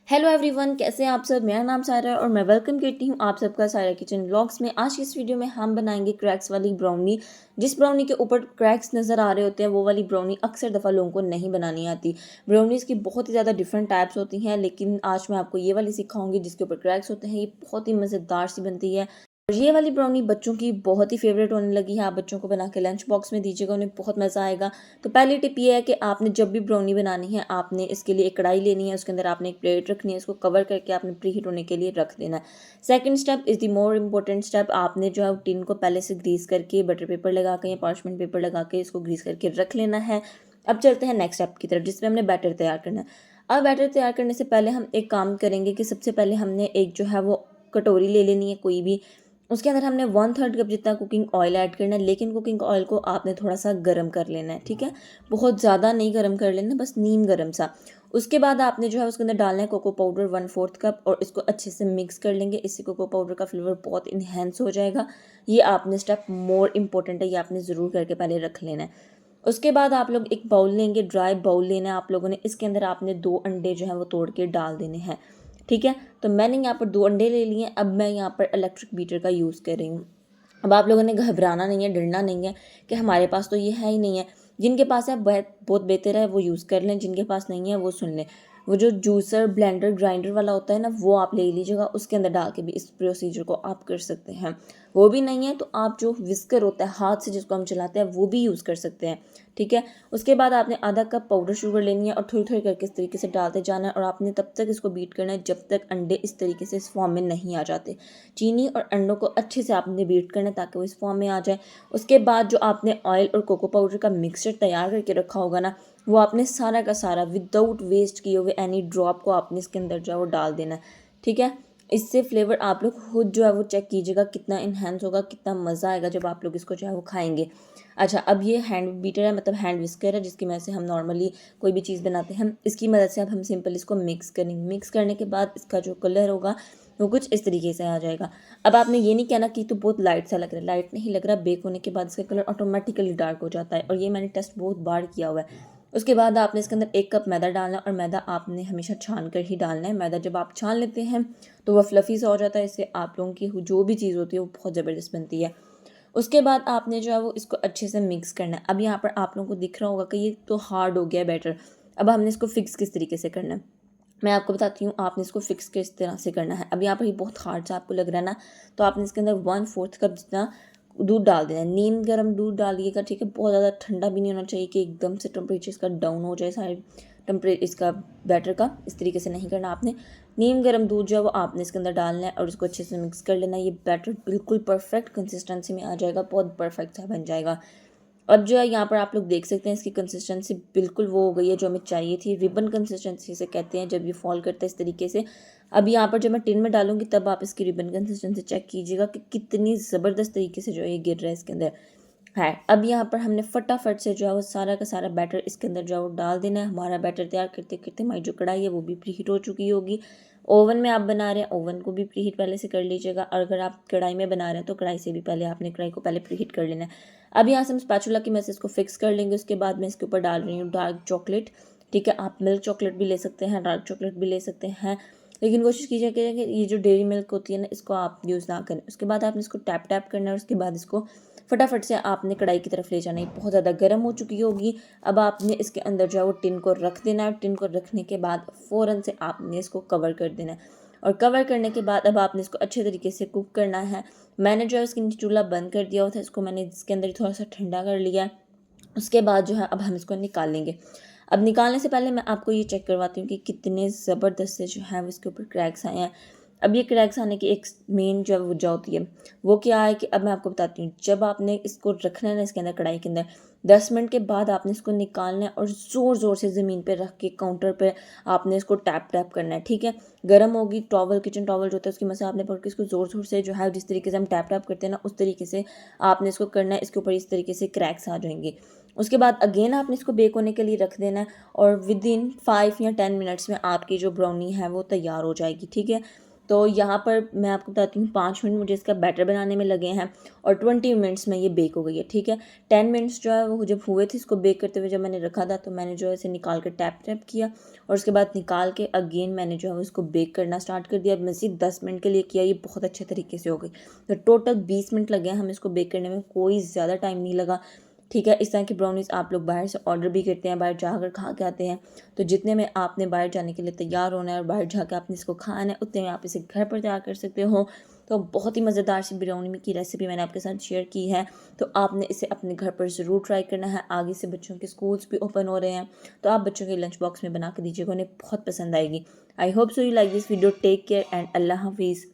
Hello everyone, कैसे हैं आप सब। मेरा नाम सारा है और मैं वेलकम करती हूँ आप सबका सारा किचन व्लॉग्स में। आज की इस वीडियो में हम बनाएंगे क्रैक्स वाली ब्राउनी। जिस ब्राउनी के ऊपर क्रैक्स नज़र आ रहे होते हैं वो वाली ब्राउनी अक्सर दफ़ा लोगों को नहीं बनानी आती। ब्राउनीज़ की बहुत ही ज़्यादा डिफरेंट टाइप्स होती हैं, लेकिन आज मैं आपको ये वाली सिखाऊंगी जिसके ऊपर क्रैक्स होते हैं। ये बहुत ही मज़ेदार सी बनती है और ये वाली ब्राउनी बच्चों की बहुत ही फेवरेट होने लगी है। आप बच्चों को बना के लंच बॉक्स में दीजिएगा, उन्हें बहुत मज़ा आएगा। तो पहली टिप ये है कि आपने जब भी ब्राउनी बनानी है, आपने इसके लिए एक कढ़ाई लेनी है, उसके अंदर आपने एक प्लेट रखनी है, इसको कवर करके आपने प्री हीट होने के लिए रख देना है। Second step is the more important step. आपने जो है टिन को पहले से ग्रीस करके बटर पेपर लगा के या पार्चमेंट पेपर लगा के इसको ग्रीस करके रख लेना है। अब चलते हैं नेक्स्ट स्टेप की तरफ, जिसमें हमने बैटर तैयार करना है। अब बैटर तैयार करने से पहले हम एक काम करेंगे कि सबसे पहले हमने एक जो है वो कटोरी ले लेनी है कोई भी। उसके अंदर हमने 1/3 कप जितना कुकिंग ऑयल ऐड करना है, लेकिन कुकिंग ऑयल को आपने थोड़ा सा गर्म कर लेना है, ठीक है। बहुत ज़्यादा नहीं गर्म कर लेना, बस नीम गर्म सा। उसके बाद आपने जो है उसके अंदर डालना है कोको पाउडर 1/4 कप और इसको अच्छे से मिक्स कर लेंगे। इससे कोको पाउडर का फ्लेवर बहुत इन्हेंस हो जाएगा। ये आपने स्टेप मोर इम्पोर्टेंट है, ये आपने ज़रूर करके पहले रख लेना है। उसके बाद आप लोग एक बाउल लेंगे, ड्राई बाउल लेना है आप लोगों ने। इसके अंदर आपने 2 अंडे जो हैं वो तोड़ के डाल देने हैं, ठीक है। तो मैंने यहाँ पर 2 अंडे ले लिए। अब मैं यहाँ पर इलेक्ट्रिक बीटर का यूज़ कर रही हूँ। अब आप लोगों ने घबराना नहीं है, डरना नहीं है कि हमारे पास तो ये है ही नहीं है। जिनके पास है बहुत बेहतर है, वो यूज़ कर लें। जिनके पास नहीं है वो सुन लें। वो जो जूसर ब्लेंडर ग्राइंडर वाला होता है ना, वो आप ले लीजिएगा। उसके अंदर डाल के भी इस प्रोसीजर को आप कर सकते हैं। वो भी नहीं है तो आप जो विस्कर होता है हाथ से जिसको हम चलाते हैं, वो भी यूज़ कर सकते हैं, ठीक है। उसके बाद आपने आधा कप पाउडर शुगर लेनी है और थोड़ी थोड़ी करके इस तरीके से डालते जाना है और आपने तब तक इसको बीट करना है जब तक अंडे इस तरीके से इस फॉर्म में नहीं आ जाते। चीनी और अंडों को अच्छे से आपने बीट करना है ताकि वो इस फॉर्म में आ जाए। उसके बाद जो आपने ऑयल और कोको पाउडर का मिक्सचर तैयार करके रखा होगा ना, वो आपने सारा का सारा विदाउट वेस्ट किए हुए एनी ड्रॉप को आपने इसके अंदर जो है वो डाल देना है, ठीक है। इससे फ्लेवर आप लोग खुद जो है वो चेक कीजिएगा कितना इन्हेंस होगा, कितना मज़ा आएगा जब आप लोग इसको जो है वो खाएंगे। अच्छा, अब ये हैंड बीटर है, मतलब हैंड विस्कर है, जिसकी मदद से हम नॉर्मली कोई भी चीज़ बनाते हैं। हम इसकी मदद से अब हम सिंपल इसको मिक्स करेंगे। मिक्स करने के बाद इसका जो कलर होगा वो कुछ इस तरीके से आ जाएगा। अब आपने ये नहीं कहना कि तो बहुत लाइट सा लग रहा है, लाइट नहीं लग रहा। बेक होने के बाद इसका कलर ऑटोमेटिकली डार्क हो जाता है और ये मैंने टेस्ट बहुत बार किया हुआ है। उसके बाद आपने इसके अंदर 1 कप मैदा डालना है और मैदा आपने हमेशा छान कर ही डालना है। मैदा जब आप छान लेते हैं तो वह फ्लफ़ी सा हो जाता है। इससे आप लोगों की जो भी चीज़ होती है वो बहुत ज़बरदस्त बनती है। उसके बाद आपने जो है वो इसको अच्छे से मिक्स करना है। अब यहाँ पर आप लोगों को दिख रहा होगा कि ये तो हार्ड हो गया है बैटर। अब हमने इसको फिक्स किस तरीके से करना है, मैं आपको बताती हूँ। आपने इसको फिक्स किस तरह से करना है। अब यहाँ पर ये बहुत हार्ड सा आपको लग रहा है ना, तो आपने इसके अंदर 1/4 कप जितना दूध डाल देना है। नीम गर्म दूध डालिएगा, ठीक है। बहुत ज़्यादा ठंडा भी नहीं होना चाहिए कि एकदम से टेम्परेचर इसका डाउन हो जाए सारे टेम्परेचर इसका बैटर का। इस तरीके से नहीं करना आपने। नीम गर्म दूध जो है वो आपने इसके अंदर डालना है और उसको अच्छे से मिक्स कर लेना है। ये बैटर बिल्कुल परफेक्ट कंसिस्टेंसी में आ जाएगा, बहुत परफेक्ट सा बन जाएगा। अब जो है यहाँ पर आप लोग देख सकते हैं इसकी कंसिस्टेंसी बिल्कुल वो हो गई है जो हमें चाहिए थी। रिबन कंसिस्टेंसी से कहते हैं जब ये फॉल करता है इस तरीके से। अब यहाँ पर जब मैं टिन में डालूंगी तब आप इसकी रिबन कंसिस्टेंसी चेक कीजिएगा कि कितनी ज़बरदस्त तरीके से जो है ये गिर रहा है इसके अंदर है। अब यहाँ पर हमने फटाफट से जो है वो सारा का सारा बैटर इसके अंदर जो है वो डाल देना है। हमारा बैटर तैयार करते करते हमारी जो कढ़ाई है वो भी प्रीहीट हो चुकी होगी। ओवन में आप बना रहे हैं, ओवन को भी प्रीहीट पहले से कर लीजिएगा। और अगर आप कढ़ाई में बना रहे हैं तो कढ़ाई से भी पहले आपने कढ़ाई को पहले प्रीहीट कर लेना है। अब यहाँ से हम स्पैचुला की मदद से इसको फिक्स कर लेंगे। उसके बाद मैं इसके ऊपर डाल रही हूँ डार्क चॉकलेट, ठीक है। आप मिल्क चॉकलेट भी ले सकते हैं, डार्क चॉकलेट भी ले सकते हैं, लेकिन कोशिश कीजिए कि ये जो डेयरी मिल्क होती है ना, इसको आप यूज़ ना करें। उसके बाद आपने इसको टैप टैप करना है। उसके बाद इसको फटाफट से आपने कढ़ाई की तरफ ले जाना है। बहुत ज़्यादा गर्म हो चुकी होगी। अब आपने इसके अंदर जो है वो टिन को रख देना है। टिन को रखने के बाद फ़ौरन से आपने इसको कवर कर देना है और कवर करने के बाद अब आपने इसको अच्छे तरीके से कुक करना है। मैंने जो है इसके नीचे चूल्हा बंद कर दिया हुआ था, इसको मैंने इसके अंदर थोड़ा सा ठंडा कर लिया है। उसके बाद जो है अब हम इसको निकाल लेंगे। अब निकालने से पहले मैं आपको ये चेक करवाती हूँ कि कितने ज़बरदस्त से जो है वो इसके ऊपर क्रैक्स आए हैं। अब ये क्रैक्स आने की एक मेन जो वजह होती है वो क्या है कि अब मैं आपको बताती हूँ। जब आपने इसको रखना है ना इसके अंदर कढ़ाई के अंदर, 10 मिनट के बाद आपने इसको निकालना है और ज़ोर ज़ोर से ज़मीन पे रख के काउंटर पे आपने इसको टैप टैप करना है, ठीक है। गर्म होगी टॉवल, किचन टॉवल जो होता है उसकी मदद से आपने पकड़ के इसको ज़ोर ज़ोर से जो है जिस तरीके से हम टैप टैप करते हैं ना उस तरीके से आपने इसको करना है। इसके ऊपर इस तरीके से क्रैक्स आ जाएंगे। उसके बाद अगेन आपने इसको बेक होने के लिए रख देना है और विद इन 5 या 10 मिनट्स में आपकी जो ब्राउनी है वो तैयार हो जाएगी, ठीक है। तो यहाँ पर मैं आपको बताती हूँ 5 मिनट मुझे इसका बैटर बनाने में लगे हैं और 20 मिनट्स में ये बेक हो गई है, ठीक है। 10 मिनट्स जो है वो जब हुए थे इसको बेक करते हुए, जब मैंने रखा था तो मैंने जो है इसे निकाल कर टैप टैप किया और उसके बाद निकाल के अगेन मैंने जो है इसको बेक करना स्टार्ट कर दिया। मज़ीद 10 मिनट के लिए किया, ये बहुत अच्छे तरीके से हो गई। तो टोटल 20 मिनट लगे हैं हमें इसको बेक करने में, कोई ज़्यादा टाइम नहीं लगा, ठीक है। इस तरह की ब्राउनीज़ आप लोग बाहर से ऑर्डर भी करते हैं, बाहर जाकर खा के आते हैं। तो जितने में आपने बाहर जाने के लिए तैयार होना है और बाहर जाकर आपने इसको खाना है, उतने में आप इसे घर पर तैयार कर सकते हो। तो बहुत ही मज़ेदार सी ब्राउनी की रेसिपी मैंने आपके साथ शेयर की है, तो आपने इसे अपने घर पर ज़रूर ट्राई करना है। आगे से बच्चों के स्कूल्स भी ओपन हो रहे हैं, तो आप बच्चों के लंच बॉक्स में बना के दीजिएगा, उन्हें बहुत पसंद आएगी। I hope so you like this video. Take care and अल्लाह हाफिज़।